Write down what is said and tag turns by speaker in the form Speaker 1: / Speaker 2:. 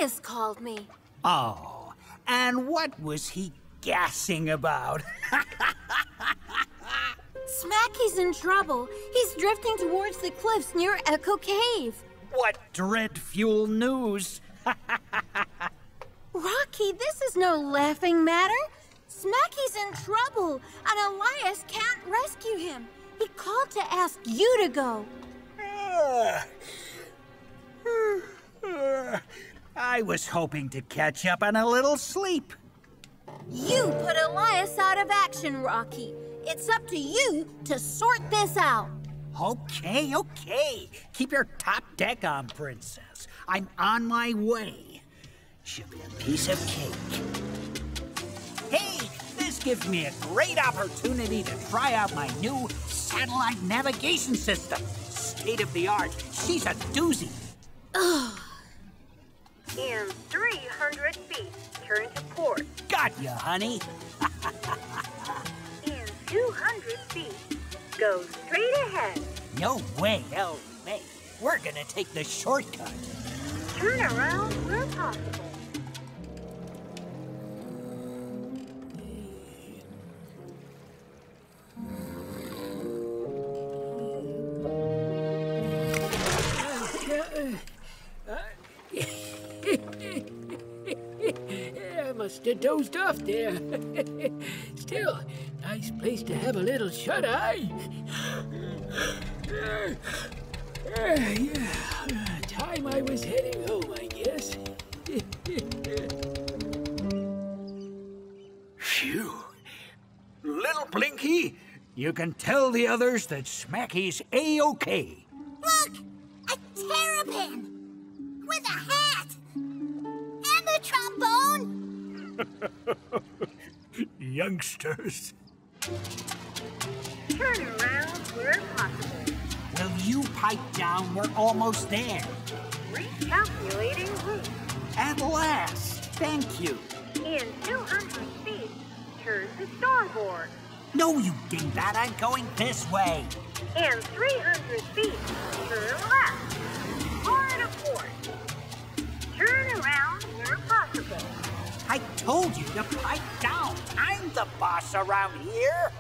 Speaker 1: Elias called me.
Speaker 2: Oh, and what was he gassing about?
Speaker 1: Smacky's in trouble. He's drifting towards the cliffs near Echo Cave.
Speaker 2: What dreadful news!
Speaker 1: Rocky, this is no laughing matter. Smacky's in trouble, and Elias can't rescue him. He called to ask you to go.
Speaker 2: I was hoping to catch up on a little sleep.
Speaker 1: You put Elias out of action, Rocky. It's up to you to sort this out.
Speaker 2: Okay. Keep your top deck on, Princess. I'm on my way. Should be a piece of cake. Hey, this gives me a great opportunity to try out my new satellite navigation system. State of the art. She's a doozy.
Speaker 3: In 300 feet, turn to port.
Speaker 2: Got ya, honey.
Speaker 3: In 200 feet, go straight ahead.
Speaker 2: No way, El May. We're gonna take the shortcut.
Speaker 3: Turn around where possible.
Speaker 4: I must have dozed off there. Still, nice place to have a little shut-eye. Time I was heading home, I guess.
Speaker 2: Phew. Little Blinky, you can tell the others that Smacky's A-OK.
Speaker 1: Look! A terrapin! With a hat! And a trombone!
Speaker 2: Youngsters.
Speaker 3: Turn around where possible.
Speaker 2: Will you pipe down? We're almost there.
Speaker 3: Recalculating route.
Speaker 2: At last. Thank you.
Speaker 3: In 200 feet, turn to starboard.
Speaker 2: No, you dingbat. I'm going this way.
Speaker 3: In 300 feet, turn left. Hard to port. Turn around where possible.
Speaker 2: I told you to pipe down. I'm the boss around here.